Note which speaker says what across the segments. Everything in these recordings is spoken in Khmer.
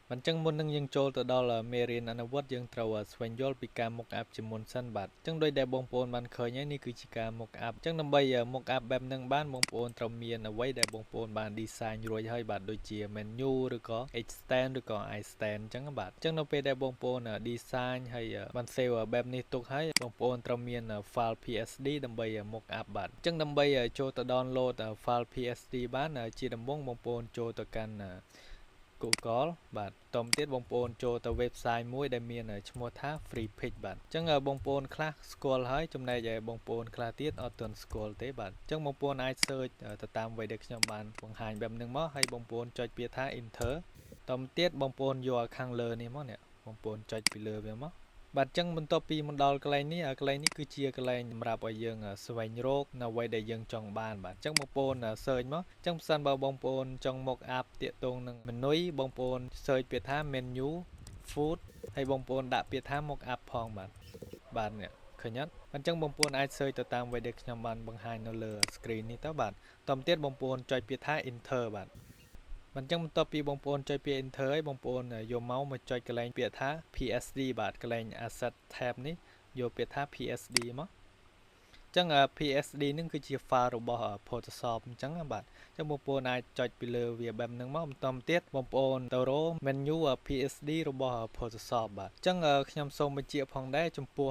Speaker 1: Bạn chẳng muốnនឹងយើងចូលទៅដល់មេរៀនអនុវត្តយើងត្រូវស្វែងយល់ពីការ mock up ជាមុនសិនបាទអញ្ចឹងដោយដែលបងប្អូនបានឃើញហើយនេះគឺជាការ mock up អញ្ចឹងដើម្បី mock up បែបហ្នឹងបានបងប្អូនត្រូវមានអ្វីដែលបងប្អូនបាន design រួចហើយបាទដូចជា menu ឬក៏ extend ឬក៏ iStand អញ្ចឹងបាទអញ្ចឹងនៅពេលដែលបងប្អូន design ហើយបាន save បែបនេះទុកហើយបងប្អូនត្រូវមាន file PSD ដើម្បី mock up បាទអញ្ចឹងដើម្បីចូលទៅ download file PSD បានជាដំបូងបងប្អូនចូលទៅកាន់ Google បាទតទៅទៀតបងប្អូនចូលទៅ website មួយដែលមានឈ្មោះថា Free Pick បាទអញ្ចឹងបងប្អូនខ្លះស្គាល់ហើយចំណែកឯបងប្អូនខ្លះទៀតអត់ទាន់ស្គាល់ទេបាទអញ្ចឹងបងប្អូនអាច search ទៅតាមអ្វីដែលខ្ញុំបានបង្ហាញបែបហ្នឹងមកហើយបងប្អូនចុចពាក្យថា enter តទៅទៀតបងប្អូនយកខាងលើនេះមកនេះបងប្អូនចុចពីលើវាមកបាទអញ្ចឹងបន្ទាប់ពីមកដល់កន្លែងនេះគឺជាកន្លែងសម្រាប់ឲ្យយើងស្វែងរកនៅអ្វីដែលយើងចង់បានបាទអញ្ចឹងបងប្អូន search មកអញ្ចឹងបើសិនបើបងប្អូនចង់មក app តាក់ទងនឹង menu បងប្អូន search ពាក្យថា menu food ហើយបងប្អូនដាក់ពាក្យថា mock up ផងបាទនេះឃើញអត់អញ្ចឹងបងប្អូនអាច search ទៅតាមអ្វីដែលខ្ញុំបានបង្ហាញនៅលើ screen នេះទៅបាទតទៅទៀតបងប្អូនចុចពាក្យថា enter បាទមិនចឹងបន្ទាប់ពីបងប្អូនចុចពាក្យ enter ហើយបងប្អូនយកមកចុចកន្លែងពាក្យថា PSD បាទកន្លែង asset tab នេះយកពាក្យថា PSD មកចឹង PSD នឹងគឺជា file របស់ Photoshop អញ្ចឹងបាទចឹងបងប្អូនអាចចុចពីលើវាបែបហ្នឹងមកបន្តទៀតបងប្អូនទៅរក menu PSD របស់ Photoshop បាទចឹងខ្ញុំសូមបញ្ជាក់ផងដែរចំពោះ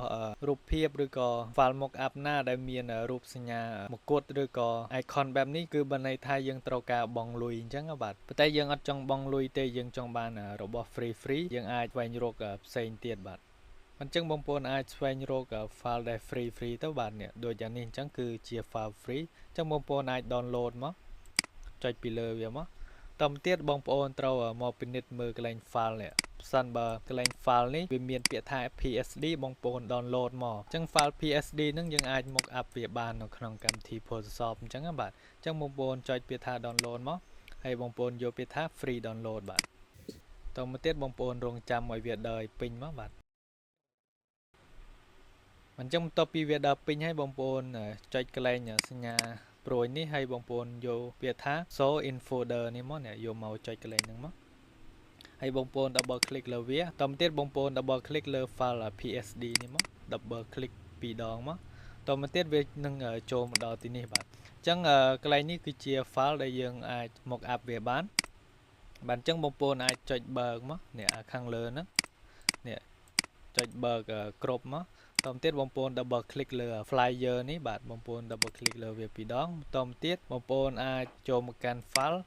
Speaker 1: រូបភាពឬក៏ file mockup ណាដែលមានរូបសញ្ញាមកុដឬក៏ icon បែបនេះគឺបានន័យថាយើងត្រូវការបង់លុយអញ្ចឹងបាទប៉ុន្តែយើងអត់ចង់បង់លុយទេយើងចង់បានរបស់ free យើងអាចស្វែងរកផ្សេងទៀតបាទអញ្ចឹងបងប្អូនអាចស្វែងរក file ដែល free ទៅបាទនេះដូចយ៉ាងនេះអញ្ចឹងគឺជា file free អញ្ចឹងបងប្អូនអាច download មកចុចពីលើវាមកតទៅទៀតបងប្អូនត្រូវមកពិនិត្យមើលកន្លែង file នេះផ្សិនបើកន្លែង file នេះវាមានពាក្យថា PSD បងប្អូន download មកអញ្ចឹង file PSD ហ្នឹងយើងអាច mock up វាបាននៅក្នុងកម្មវិធី Photoshop អញ្ចឹងបាទអញ្ចឹងបងប្អូនចុចពាក្យថា download មកហើយបងប្អូនយកពាក្យថា free download បាទតទៅមកទៀតបងប្អូនរងចាំឲ្យវាដើរពេញមកបាទអញ្ចឹងបន្ទាប់ពីវាដើរពេញហើយបងប្អូនចុចកន្លែងសញ្ញាព្រួយនេះហើយបងប្អូនយកពាក្យថា show in folder នេះមកយកមកចុចកន្លែងហ្នឹងមកហើយបងប្អូន double click លើវាតទៅទៀតបងប្អូន double click លើ file PSD នេះមក double click ពីរដងមកតទៅមកទៀតវានឹងចូលមកដល់ទីនេះបាទអញ្ចឹងកន្លែងនេះគឺជា file ដែលយើងអាច mock up វាបានអញ្ចឹងបងប្អូនអាចចុចបើកមកនេះខាងលើហ្នឹងនេះចុចបើកគ្រប់មកតទៅទៀតបងប្អូន double click លើ flyer នេះបាទបងប្អូន double click លើវាពីរដងតទៅទៀតបងប្អូនអាចចូលមកកាន់ file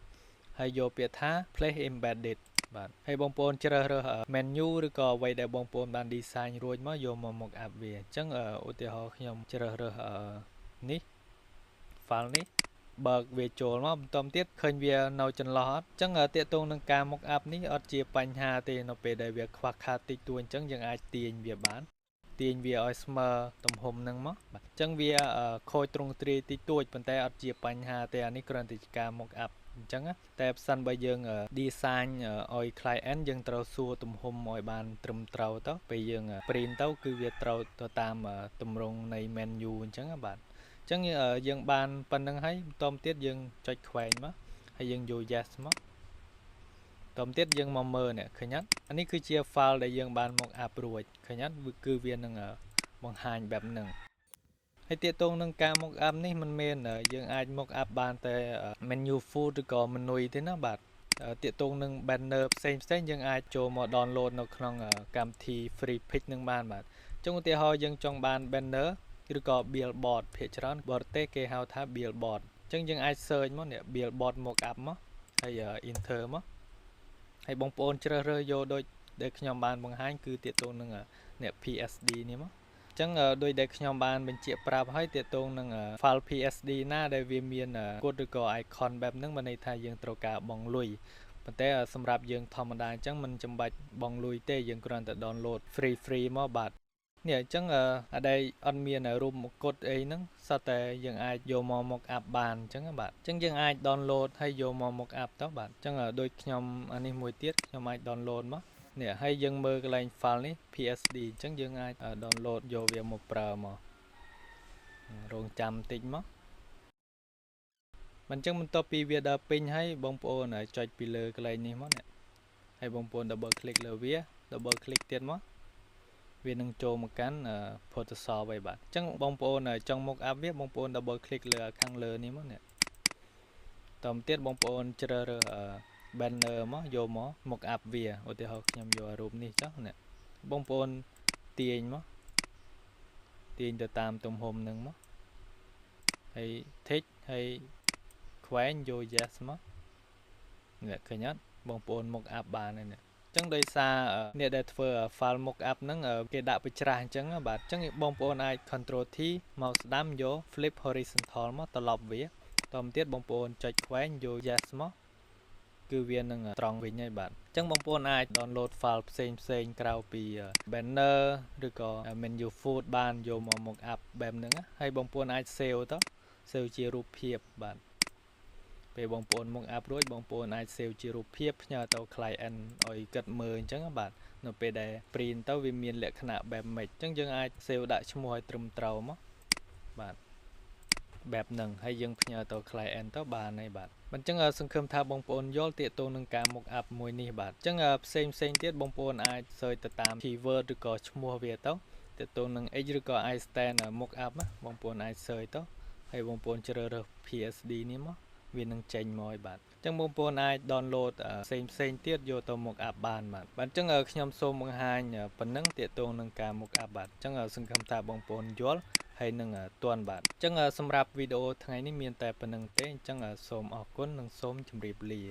Speaker 1: ហើយយកពាក្យថា place embedded បាទហើយបងប្អូនជ្រើសរើស menu ឬក៏អ្វីដែលបងប្អូនបាន design រួចមកយកមក mock up វាអញ្ចឹងឧទាហរណ៍ខ្ញុំជ្រើសរើសនេះ file នេះបើកវាចូលមកបន្តទៀតឃើញវានៅចន្លោះអត់អញ្ចឹងតាក់ទងនឹងការ mock up នេះអត់ជាបញ្ហាទេនៅពេលដែលវាខ្វះខាតតិចតួចអញ្ចឹងយើងអាចទាញវាបានទាញវាឲ្យស្មើទំហំហ្នឹងមកបាទអញ្ចឹងវាខូចទ្រង់ទ្រាយតិចតួចប៉ុន្តែអត់ជាបញ្ហាទេអានេះគ្រាន់តែជាការ mock up អញ្ចឹងតែផ្សិនបើយើង design ឲ្យ client យើងត្រូវសួរទំហំឲ្យបានត្រឹមត្រូវទៅពេលយើង print ទៅគឺវាត្រូវទៅតាមទម្រង់នៃ menu អញ្ចឹងបាទអញ្ចឹងយើងបានប៉ុណ្្នឹងហើយបន្តទៀតយើងចុចខ្វែងមកហើយយើងយក yes មកបន្តទៀតយើងមកមើលនេះឃើញអត់អានេះគឺជា file ដែលយើងបានមក up រួចឃើញអត់គឺវានឹងបង្ហាញបែបហ្នឹងហើយទាក់ទងនឹងការ mock up នេះមិនមែនយើងអាច mock up បានតែ menu food ឬក៏ menu ទេណាបាទទាក់ទងនឹង banner ផ្សេងយើងអាចចូលមក download នៅក្នុងកម្មវិធី free pick នឹងបានបាទអញ្ចឹងឧទាហរណ៍យើងចង់បាន banner ឬក៏ billboard ភាគច្រើនបរទេសគេហៅថា billboard អញ្ចឹងយើងអាច search មកនេះ billboard mock up មកហើយ enter មកហើយបងប្អូនជ្រើសរើសយកដូចដែលខ្ញុំបានបង្ហាញគឺទាក់ទងនឹងនេះ PSD នេះមកអញ្ចឹងដោយដែលខ្ញុំបានបញ្ជាក់ប្រាប់ហើយទាក់ទងនឹង file PSD ណាដែលវាមានកូដឬក៏ icon បែបហ្នឹងមានន័យថាយើងត្រូវការបង់លុយប៉ុន្តែសម្រាប់យើងធម្មតាអញ្ចឹងមិនចាំបាច់បង់លុយទេយើងគ្រាន់តែ download free មកបាទនេះអញ្ចឹងអាដែលអត់មានរូបមកុដអីហ្នឹងសុទ្ធតែយើងអាចយកមក mock up បានអញ្ចឹងបាទអញ្ចឹងយើងអាច download ហើយយកមក mock up ទៅបាទអញ្ចឹងដូចខ្ញុំអានេះមួយទៀតខ្ញុំអាច download មកនេះហើយយើងមើលកន្លែង file នេះ PSD អញ្ចឹងយើងអាច download យកវាមកប្រើមករងចាំតិចមកមិនអញ្ចឹងបន្ទាប់ពីវាដល់ពេញហើយបងប្អូនចុចពីលើកន្លែងនេះមកនេះ ហើយបងប្អូន double click លើវា double click ទៀតមកវានឹងចូលមកកាន់ Photoshop ហើយបាទអញ្ចឹងបងប្អូនចង់ mock up វាបងប្អូន double click លើខាងលើនេះមកនេះតទៅទៀតបងប្អូនជ្រើសរើស banner មកយកមក mock up វាឧទាហរណ៍ខ្ញុំយករូបនេះចុះនេះបងប្អូនទាញមកទាញទៅតាមទំហំនឹងមកហើយ tick ហើយខ្វែងយក yes មកនេះឃើញអត់បងប្អូន mock up បានហើយនេះចឹងដោយសារអ្នកដែលធ្វើ file mockup ហ្នឹងគេដាក់ไปច្រាស់អញ្ចឹងបាទអញ្ចឹងបងប្អូនអាច control T មកស្ដាំយក flip horizontal មកត្រឡប់វាតទៅទៀតបងប្អូនចុចខ្វែងយក yes មកគឺវានឹងត្រង់វិញហើយបាទអញ្ចឹងបងប្អូនអាច download file ផ្សេងក្រៅពី banner ឬក៏ menu food បានយកមក mockup បែបហ្នឹងហើយបងប្អូនអាច save ទៅ save ជារូបភាពបាទពេលបងប្អូន mock up រួចបងប្អូនអាច save ជារូបភាពផ្ញើទៅ client ឲ្យគិតមើលអញ្ចឹងបាទនៅពេលដែល print ទៅវាមានលក្ខណៈបែបម៉េចអញ្ចឹងយើងអាច save ដាក់ឈ្មោះឲ្យត្រឹមត្រូវមកបាទបែបហ្នឹងហើយយើងផ្ញើទៅ client ទៅបានហើយបាទអញ្ចឹងសង្ឃឹមថាបងប្អូនយល់ទាក់ទងនឹងការ mock up មួយនេះបាទអញ្ចឹងផ្សេងទៀតបងប្អូនអាច search ទៅតាម keyword ឬក៏ឈ្មោះវាទៅទាក់ទងនឹង X ឬក៏ I stand mock up បងប្អូនអាច search ទៅហើយបងប្អូនជ្រើសរើស PSD នេះមកវានឹងចេញមកហើយបាទអញ្ចឹងបងប្អូនអាច download ផ្សេងទៀតយកទៅ mock up បានបាទអញ្ចឹងខ្ញុំសូមបង្ហាញប៉ុណ្ណឹងទាក់ទងនឹងការ mock up បាទអញ្ចឹងសង្ឃឹមថាបងប្អូនយល់ហើយនឹងទាន់បាទអញ្ចឹងសម្រាប់វីដេអូថ្ងៃនេះមានតែប៉ុណ្្នឹងទេអញ្ចឹងសូមអរគុណនិងសូមជម្រាបលា